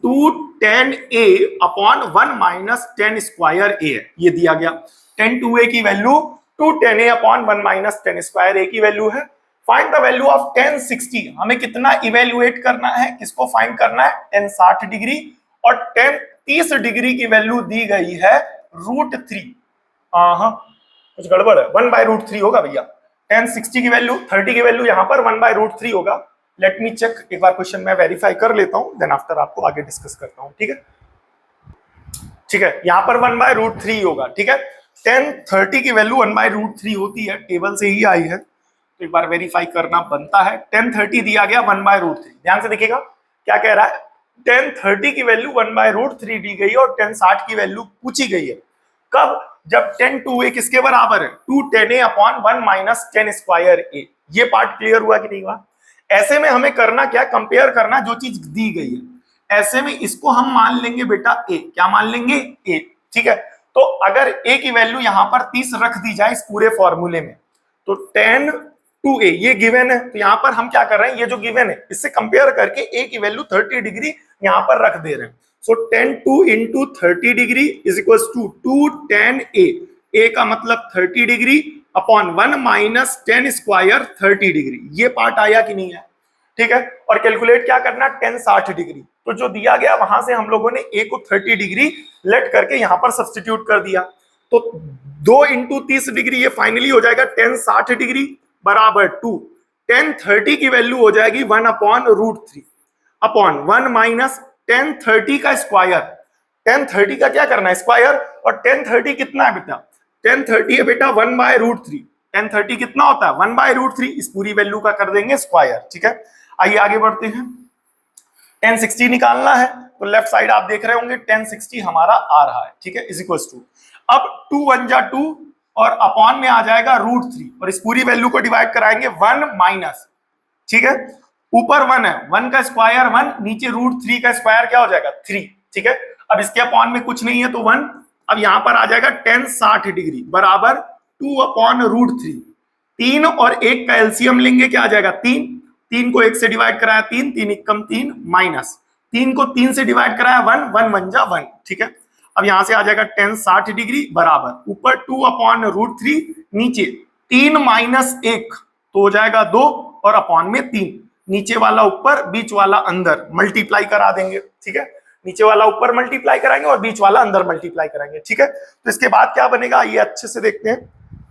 210a upon 1 minus 10 square a है, ये दिया गया। 10 to a की value 210a upon 1 minus 10 square a की वैल्यू है। फाइंड द वैल्यू ऑफ 1060, हमें कितना इवेल्युएट करना है, किसको फाइंड करना है 1060 डिग्री, और 1030 डिग्री की वैल्यू दी गई है √3। हाँ कुछ गड़बड़ है, 1/√3 होगा भैया। 1060 की वैल्यू 30 की वैल्यू यहाँ पर 1/√3 होगा। लेट मी चेक, एक बार क्वेश्चन मैं वेरीफाई कर लेता हूं, देन आफ्टर आपको आगे डिस्कस करता हूं, ठीक है। ठीक है, यहाँ पर 1/√3 होगा, ठीक है। 1030 की वैल्यू 1/√3 होती है, टेबल से ही आई है, तो एक बार वेरीफाई करना बनता है। 1030 दिया गया 1/√3, ध्यान से देखिएगा क्या कह रहा है। 1030 की वैल्यू 1/√3 दी गई है और 1060 की वैल्यू पूछी गई है। कब, जब 10 to a किसके बराबर है 210a upon 1 minus 10 square a। ये पार्ट क्लियर हुआ कि नहीं हुआ। ऐसे में हमें करना क्या, कंपेयर करना जो चीज दी गई है। ऐसे में इसको हम मान लेंगे बेटा a, क्या मान लेंगे a, ठीक है। तो अगर a की वैल्यू यहां पर 30 रख दी जाए इस पूरे फॉर्मूले में, तो 10 to a ये गिवन है, तो यहां पर हम क्या कर रहे हैं, ये जो गिवन है इससे कंपेयर करके a की वैल्यू 30 डिग्री यहां पर रख दे रहे हैं। So 10 into 30 degree is equals to 210a, a का मतलब 30 degree upon 1 minus 10 square 30 degree. ये पार्ट आया कि नहीं है, ठीक है। और कैलकुलेट क्या करना 1060 डिग्री, तो जो दिया गया वहां से हम लोगों ने a को 30 डिग्री लेट करके यहां पर सब्स्टिट्यूट कर दिया। तो 2 into 30 डिग्री ये फाइनली हो जाएगा 1060 डिग्री बराबर 2। 1030 की वैल्यू हो जाएगी 1/√3 अपॉन 1 माइनस 1030 का स्क्वायर। 1030 का क्या करना है स्क्वायर, और 1030 कितना है बेटा 1030 है बेटा 1/√3। 1030 कितना होता है 1/√3, इस पूरी वैल्यू का कर देंगे स्क्वायर, ठीक है। आइए आगे बढ़ते हैं। 1060 निकालना है, तो लेफ्ट साइड आप देख रहे होंगे 1060 हमारा आ रहा है, ठीक है, इज इक्वल्स टू, अब 2 1 जा 2 और अपॉन में आ जाएगा √3, और इस पूरी वैल्यू को डिवाइड कराएंगे 1 माइनस, ठीक है, ऊपर 1 है, 1 का स्क्वायर 1, नीचे √3 का स्क्वायर क्या हो जाएगा 3, ठीक है। अब इसके अपॉन में कुछ नहीं है तो 1, अब यहां पर आ जाएगा 1060 डिग्री बराबर 2/√3। 3 और 1 का एलसीएम लेंगे, क्या आ जाएगा 3, 3 को 1 से डिवाइड कराया 3, 3 एकम 3 माइनस 3 को 3 से डिवाइड कराया 1, 1 1 जा 1, ठीक है। अब यहां से आ जाएगा 1060 डिग्री बराबर ऊपर 2/√3, नीचे 3 माइनस 1 तो हो जाएगा 2 और अपॉन में 3, नीचे वाला ऊपर बीच वाला अंदर मल्टीप्लाई करा देंगे, ठीक है। नीचे वाला ऊपर मल्टीप्लाई कराएंगे और बीच वाला अंदर मल्टीप्लाई कराएंगे, ठीक है। तो इसके बाद क्या बनेगा ये अच्छे से देखते हैं,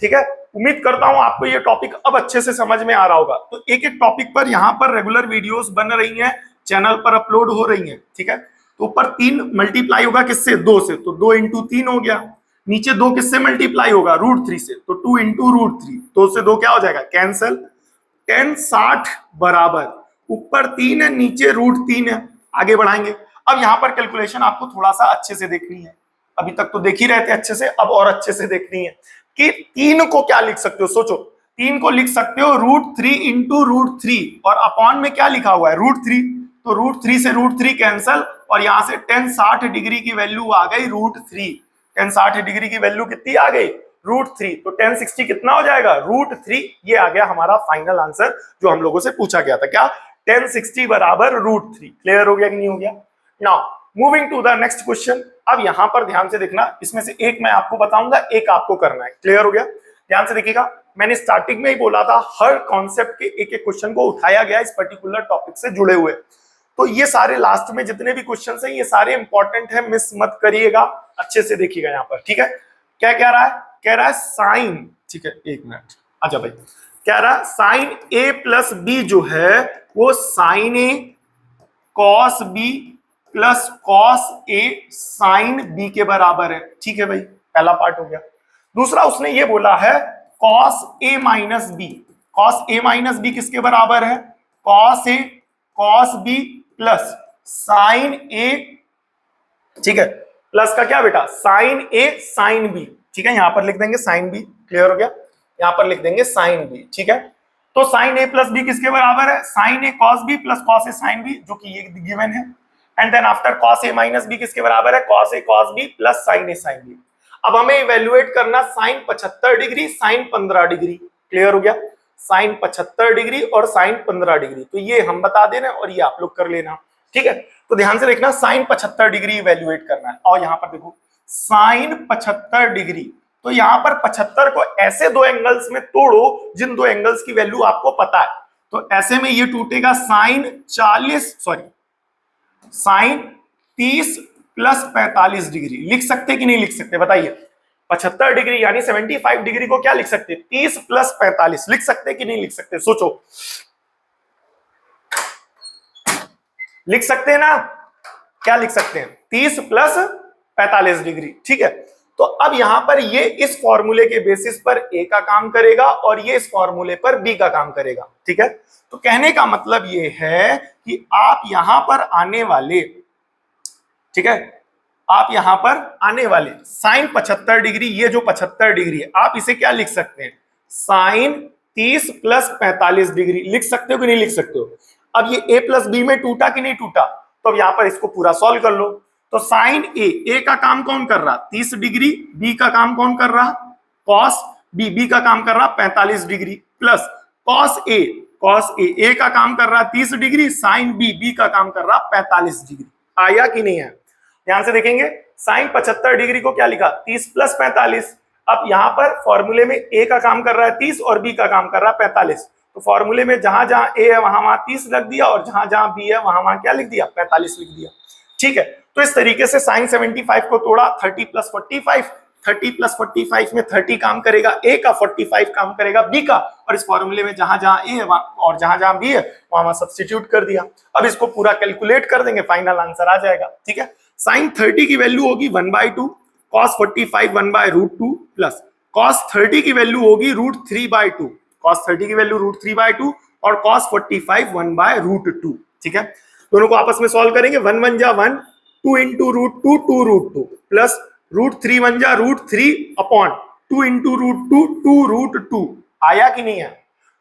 ठीक है। उम्मीद करता हूं आपको ये टॉपिक अब अच्छे से समझ में आ रहा होगा। तो एक एक टॉपिक पर यहाँ पर रेगुलर वीडियोस बन रही हैं, चैनल पर अपलोड हो रही हैं, ठीक है। तो ऊपर 3 मल्टीप्लाई होगा किससे 2 से, तो 2 into 3 हो गया। नीचे 2 किससे मल्टीप्लाई होगा √3 से, तो 2 into √3, 2 से 2 क्या हो जाएगा कैंसल। 1060 बराबर ऊपर 3 है नीचे √3 है। आगे बढ़ाएंगे, अब यहां पर कैलकुलेशन आपको थोड़ा सा अच्छे से देखनी है, अभी तक तो देख ही रहे थे अच्छे से, अब और अच्छे से देखनी है कि 3 को क्या लिख सकते हो। सोचो 3 को लिख सकते हो √3 इंटू √3 और अपॉन में क्या लिखा हुआ है √3, तो √3 से √3 कैंसल और यहां से tan 60 डिग्री की वैल्यू आ गई √3। tan 60 डिग्री की वैल्यू कितनी आ गई √3, तो tan 60 कितना हो जाएगा √3। ये आ गया हमारा फाइनल आंसर जो हम लोगों से पूछा गया था, क्या tan 60 बराबर √3। क्लियर हो गया कि नहीं हो गया? Now moving to the next question. अब यहां पर ध्यान से देखना, इसमें से एक मैं आपको बताऊंगा, एक आपको करना है। क्लियर हो गया? ध्यान से देखिएगा, मैंने स्टार्टिंग में ही बोला था हर कॉन्सेप्ट के एक एक क्वेश्चन को उठाया गया इस पर्टिकुलर टॉपिक से जुड़े हुए। तो ये सारे लास्ट में जितने भी क्वेश्चन हैं ये सारे इंपॉर्टेंट है, मिस मत करिएगा, अच्छे से देखिएगा यहाँ पर। ठीक है, क्या कह रहा है? कह रहा है साइन, ठीक है एक मिनट, अच्छा भाई, कह रहा है साइन ए प्लस बी जो है वो sign A cos B plus cos A sine B के बराबर है। ठीक है भाई, पहला पार्ट हो गया। दूसरा उसने ये बोला है cos A minus B, cos A minus B किसके बराबर है? Cos A cos B plus sine ए, ठीक है, प्लस का क्या बेटा साइन ए साइन बी। ठीक है, यहां पर लिख देंगे साइन बी। क्लियर हो गया? यहां पर लिख देंगे साइन बी। ठीक है, तो साइन ए प्लस बी किसके बराबर है? Sine A cos B plus cos A sine B, जो कि ये गिवन है। And then after cos A minus B किसके बराबर है? Cos A cos B plus sine A sine B. अब हमें इवेल्युएट करना sine 75 degree sine 15 degree. Clear हो गया? साइन 75 डिग्री और साइन 15 डिग्री, तो ये हम बता देना और ये आप लोग कर लेना। ठीक है, तो ध्यान से देखना, साइन 75 डिग्री इवेल्युएट करना है। और यहां पर देखो साइन 75 डिग्री, तो यहां पर 75 को ऐसे दो एंगल्स में तोड़ो जिन दो एंगल्स की वैल्यू आपको पता है। तो ऐसे में ये टूटेगा साइन 30 प्लस 45 डिग्री। लिख सकते कि नहीं लिख सकते बताइए? 75 डिग्री यानी 75 डिग्री को क्या लिख सकते? 30 प्लस 45 लिख सकते कि नहीं लिख सकते? सोचो, लिख सकते हैं ना? क्या लिख सकते हैं? 30 प्लस 45 डिग्री। ठीक है, तो अब यहां पर ये इस फॉर्मूले के बेसिस पर ए का काम करेगा और ये इस फॉर्मूले पर बी का काम करेगा। ठीक है, तो कहने का मतलब ये है कि आप यहां पर आने वाले, ठीक है, आप यहां पर आने वाले साइन 75 डिग्री, ये जो 75 डिग्री है आप इसे क्या लिख सकते हैं? साइन 30 प्लस 45 डिग्री लिख सकते हो कि नहीं लिख सकते हो? अब ये ए प्लस बी में टूटा कि नहीं टूटा? तो अब यहां पर इसको पूरा सॉल्व कर लो। तो साइन ए का काम कौन कर रहा? 30 डिग्री, बी का काम कौन कर रहा? कॉस बी का काम कर रहा 45 डिग्री, प्लस कॉस ए का काम कर रहा 30 डिग्री, साइन बी का काम कर रहा 45 डिग्री। आया कि नहीं है? ध्यान से देखेंगे, साइन 75 डिग्री को क्या लिखा? 30 प्लस 45। अब यहां पर फॉर्मूले में ए का काम कर रहा है 30 और बी का काम कर रहा है 45, तो फॉर्मूले में जहां जहां ए है वहां 30 रख दिया और जहां जहां बी है वहां क्या लिख दिया? 45 लिख दिया। ठीक है, तो इस तरीके से साइन 75 को तोड़ा 30 प्लस 45, 30 प्लस 45 में 30 काम करेगा ए का, 45 काम करेगा बी का, और इस फॉर्मूले में जहां जहां ए है और जहां जहां बी है वहां सब्स्टिट्यूट कर दिया। अब इसको पूरा कैलकुलेट कर देंगे, फाइनल आंसर आ जाएगा। ठीक है, साइन 30 की वैल्यू होगी 1/2, कॉस 45 1/√2 प्लस कॉस 30 की वैल्यू होगी √3/2, कॉस 30 की वैल्यू √3/2 और कॉस 45 1/√2। ठीक है, दोनों को आपस में सॉल्व करेंगे। 1 1 जा 1, 2 इंटू √2 2√2 प्लस √3 1 जा √3 अपॉन 2 इंटू √2 2√2। आया कि नहीं है?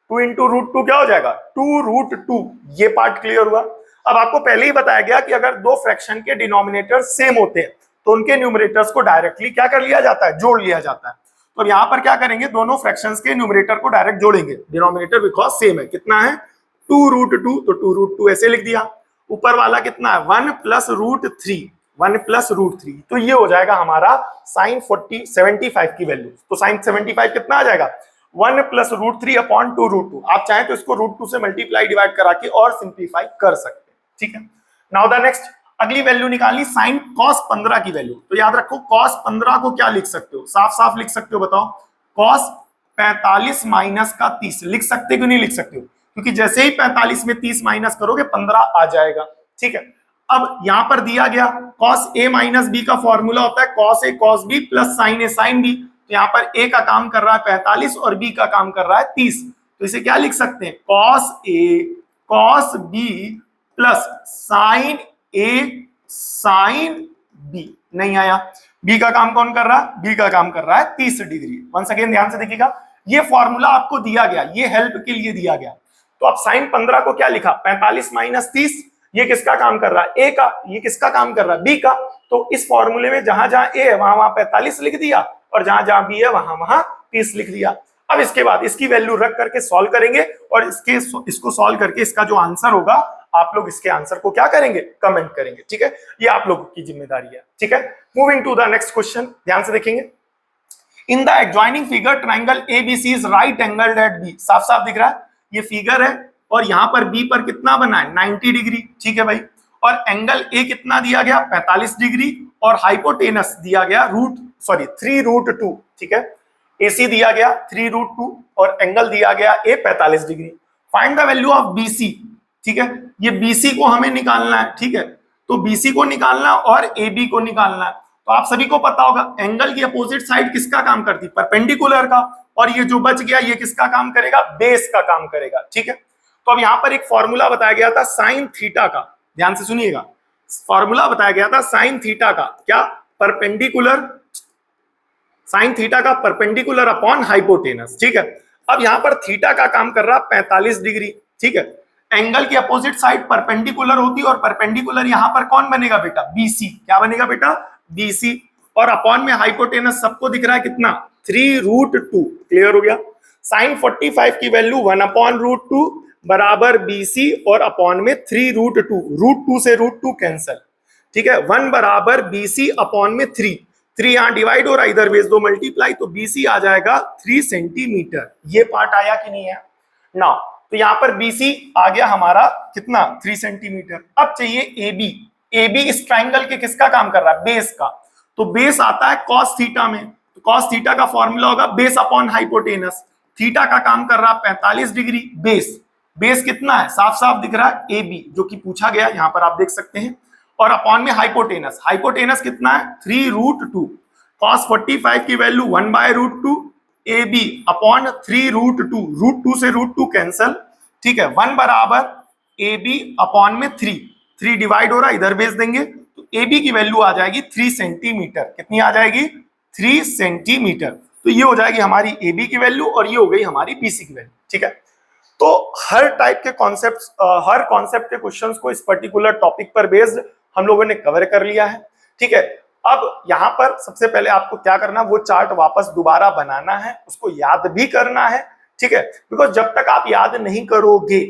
2 इंटू √2 क्या हो जाएगा? 2√2। ये पार्ट क्लियर हुआ। अब आपको पहले ही बताया गया कि अगर दो फ्रैक्शन के डिनोमिनेटर सेम होते हैं तो उनके न्यूमरेटर्स को डायरेक्टली क्या कर लिया जाता है? जोड़ लिया जाता है। तो यहां पर क्या करेंगे? दोनों फ्रैक्शंस के न्यूमरेटर को डायरेक्ट जोड़ेंगे, डिनोमिनेटर बिकॉज सेम है। कितना है? 2√2, तो 2√2 ऐसे लिख दिया। ऊपर वाला कितना है? 1 प्लस √3, 1 प्लस √3, तो ये हो जाएगा हमारा साइन 75 की वैल्यू। तो साइन 75 कितना आ जाएगा? 1 प्लस √3 अपॉन 2√2। आप चाहें तो इसको √2 से मल्टीप्लाई डिवाइड करा के और सिंप्लीफाई कर सकते हैं। ठीक है, नाउ द नेक्स्ट, अगली वैल्यू निकालनी साइन cos 15 की वैल्यू। तो याद रखो cos 15 को क्या लिख सकते हो? साफ साफ लिख सकते हो, बताओ। cos 45 माइनस का 30 लिख सकते हो कि नहीं लिख सकते हो? क्योंकि जैसे ही 45 में 30 माइनस करोगे 15 आ जाएगा। ठीक है, अब यहां पर दिया गया cos a माइनस बी का फॉर्मूला होता है cos a cos b plus sin a sin b। तो यहां पर a का काम कर रहा है 45 और b का काम कर रहा है 30, तो इसे क्या लिख सकते हैं? cos a cos b plus sin a sin b। नहीं आया। b का काम कौन कर रहा है? b का काम कर रहा है 30 डिग्री। वंस अगेन ध्यान से देखिएगा, ये फॉर्मूला आपको दिया गया, ये हेल्प के लिए दिया गया। तो अब साइन 15 को क्या लिखा, 45 माइनस 30, ये किसका काम कर रहा है, ए का, ये किसका काम कर रहा है, बी का। तो इस फॉर्मूले में जहां जहां ए है वहां वहां 45 लिख दिया और जहां जहां बी है वहां वहां 30 लिख दिया। अब इसके बाद इसकी वैल्यू रख करके सॉल्व करेंगे और इसको सॉल्व करके इसका जो आंसर होगा आप लोग इसके आंसर को क्या करेंगे, कमेंट करेंगे। ठीक है, ये आप लोगों की जिम्मेदारी है। ठीक है, moving to the next question, ध्यान से देखेंगे। In the adjoining figure triangle ABC is right angled at B, साफ साफ दिख रहा है, ये फिगर है और यहां पर बी पर कितना बना है, 90 डिग्री। ठीक है भाई, और एंगल ए कितना दिया गया, 45 डिग्री, और हाइपोटेनस दिया गया 3√2। ठीक है, एसी दिया गया 3√2 और एंगल दिया गया ए 45 degree. Find the value of BC. ठीक है, ये बीसी को हमें निकालना है। ठीक है, तो बीसी को निकालना और एबी को निकालना है। तो आप सभी को पता होगा एंगल की अपोजिट साइड किसका काम करती है, परपेंडिकुलर का, और ये जो बच गया ये किसका काम करेगा, बेस का काम करेगा। ठीक है, तो अब यहां पर एक फॉर्मूला बताया गया था साइन थीटा का, ध्यान से सुनिएगा, फॉर्मूला बताया गया था साइन थीटा का, क्या, परपेंडिकुलर, साइन थीटा का परपेंडिकुलर अपॉन हाइपोटेनस। ठीक है, अब यहां पर थीटा का काम कर रहा 45 डिग्री। ठीक है, एंगल की अपोजिट साइड परपेंडिकुलर होती है और परपेंडिकुलर यहां पर कौन बनेगा बेटा, बीसी। क्या बनेगा बेटा, बीसी, और अपॉन में हाइपोटेनस सबको दिख रहा है कितना, 3√2। क्लियर हो गया। साइन 45 की वैल्यू 1/√2 बराबर बीसी और अपॉन में 3√2, √2 से √2 कैंसल। ठीक है, 1 बराबर बीसी अपॉन में 3 यहां डिवाइड हो रहा है, इधर भेज दो मल्टीप्लाई, तो बीसी आ जाएगा 3 सेंटीमीटर। ये पार्ट आया कि नहीं है ना। तो यहां पर बीसी आ गया हमारा कितना, 3 सेंटीमीटर। अब चाहिए एबी। एबी इस ट्राइंगल के किसका काम कर रहा है, बेस का। तो बेस आता है कॉस थीटा में, तो कॉस थीटा का फॉर्मूला होगा बेस अपॉन हाइपोटेनस। थीटा का काम कर रहा है 45 डिग्री, बेस कितना है, साफ साफ दिख रहा है ए बी, जो कि पूछा गया यहां पर आप देख सकते हैं, और अपॉन में हाइपोटेनस कितना है 3√2। cos 45 की वैल्यू 1/√2 ए बी अपॉन 3√2, √2 से √2 कैंसल। ठीक है, 1 बराबर ए बी अपॉन में 3 डिवाइड हो रहा है, इधर भेज देंगे, तो ए बी की वैल्यू आ जाएगी 3 सेंटीमीटर। कितनी आ जाएगी, 3 सेंटीमीटर। तो ये हो जाएगी हमारी ए बी की वैल्यू और ये हो गई हमारी बीसी की वैल्यू। ठीक है, तो हर टाइप के कॉन्सेप्ट, हर कॉन्सेप्ट के क्वेश्चंस को इस पर्टिकुलर टॉपिक पर बेस्ड हम लोगों ने कवर कर लिया है। ठीक है, अब यहां पर सबसे पहले आपको क्या करना, वो चार्ट वापस दोबारा बनाना है, उसको याद भी करना है। ठीक है, बिकॉज जब तक आप याद नहीं करोगे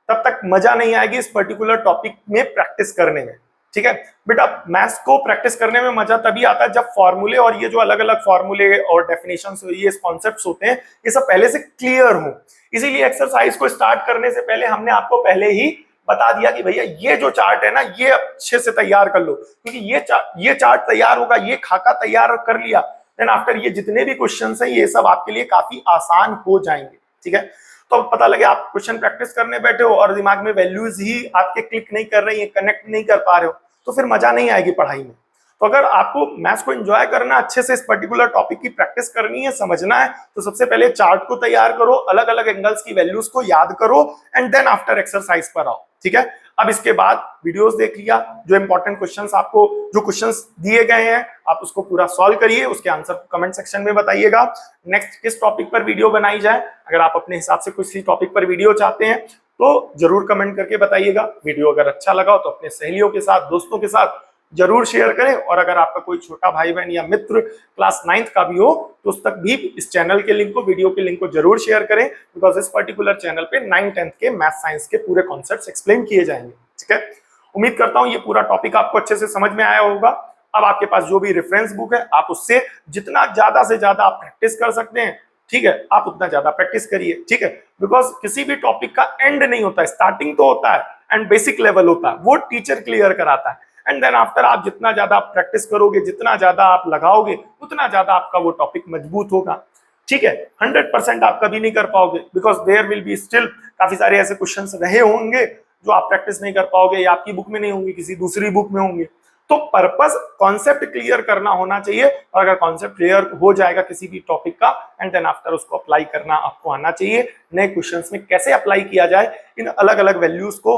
तब तक मजा नहीं आएगी इस पर्टिकुलर टॉपिक में प्रैक्टिस करने में। ठीक है बेटा, मैथ्स को प्रैक्टिस करने में मजा तभी आता है जब फॉर्मूले और ये जो अलग अलग फॉर्मूले और डेफिनेशंस, ये कॉन्सेप्ट्स होते हैं, ये सब पहले से क्लियर हो। इसीलिए एक्सरसाइज को स्टार्ट करने से पहले हमने आपको पहले ही बता दिया कि भैया ये जो चार्ट है ना, ये अच्छे से तैयार कर लो, क्योंकि ये चार्ट तैयार होगा, ये खाका तैयार कर लिया, देन आफ्टर ये जितने भी क्वेश्चंस हैं ये सब आपके लिए काफी आसान हो जाएंगे। ठीक है, तो अब पता लगे आप क्वेश्चन प्रैक्टिस करने बैठे हो और दिमाग में वैल्यूज ही आपके क्लिक नहीं कर रही है, कनेक्ट नहीं कर पा रहे हो, तो फिर मजा नहीं आएगी पढ़ाई में। तो अगर आपको मैथ्स को एंजॉय करना, अच्छे से इस पर्टिकुलर टॉपिक की प्रैक्टिस करनी है, समझना है, तो सबसे पहले चार्ट को तैयार करो, अलग अलग एंगल्स की वैल्यूज को याद करो एंड देन आफ्टर एक्सरसाइज पर आओ। ठीक है, अब इसके बाद वीडियोस देख लिया, जो इंपॉर्टेंट क्वेश्चंस आपको, जो क्वेश्चंस दिए गए हैं आप उसको पूरा सॉल्व करिए, उसके आंसर कमेंट सेक्शन में बताइएगा। नेक्स्ट किस टॉपिक पर वीडियो बनाई जाए, अगर आप अपने हिसाब से किसी टॉपिक पर वीडियो चाहते हैं तो जरूर कमेंट करके बताइएगा। वीडियो अगर अच्छा लगा हो तो अपने सहेलियों के साथ, दोस्तों के साथ जरूर शेयर करें, और अगर आपका कोई छोटा भाई बहन या मित्र क्लास 9th का भी हो तो उस तक भी इस चैनल के लिंक को, वीडियो के लिंक को जरूर शेयर करें, बिकॉज इस पर्टिकुलर चैनल पे 9th 10th के मैथ साइंस के पूरे कॉन्सेप्ट्स एक्सप्लेन किए जाएंगे। ठीक है, उम्मीद करता हूं ये पूरा टॉपिक आपको अच्छे से समझ में आया होगा। अब आपके पास जो भी रेफरेंस बुक है आप उससे जितना ज्यादा से ज्यादा आप प्रैक्टिस कर सकते हैं, ठीक है, आप उतना ज्यादा प्रैक्टिस करिए। ठीक है, बिकॉज किसी भी टॉपिक का एंड नहीं होता है, स्टार्टिंग तो होता है एंड बेसिक लेवल होता है, वो टीचर क्लियर कराता है, एंड देन आफ्टर आप जितना ज्यादा प्रैक्टिस करोगे, जितना ज्यादा आप लगाओगे, उतना ज्यादा आपका वो टॉपिक मजबूत होगा। ठीक है, 100% आप कभी नहीं कर पाओगे, because there will be still काफी सारे ऐसे क्वेश्चंस रहे होंगे जो आप प्रैक्टिस नहीं कर पाओगे, या आपकी बुक में नहीं होंगे, किसी दूसरी बुक में होंगे। तो पर्पस कॉन्सेप्ट क्लियर करना होना चाहिए, और अगर कॉन्सेप्ट क्लियर हो जाएगा किसी भी टॉपिक का, एंड देन आफ्टर उसको अप्लाई करना आपको आना चाहिए। नए क्वेश्चंस में कैसे अप्लाई किया जाए, इन अलग अलग वैल्यूज को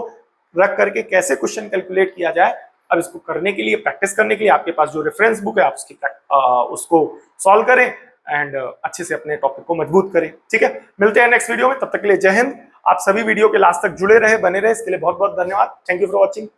रख करके कैसे क्वेश्चन कैलकुलेट किया जाए, अब इसको करने के लिए, प्रैक्टिस करने के लिए आपके पास जो रेफरेंस बुक है आप उसको सॉल्व करें, एंड अच्छे से अपने टॉपिक को मजबूत करें। ठीक है, मिलते हैं नेक्स्ट वीडियो में, तब तक के लिए जय हिंद। आप सभी वीडियो के लास्ट तक जुड़े रहे, बने रहे, इसके लिए बहुत बहुत धन्यवाद। Thank you for watching.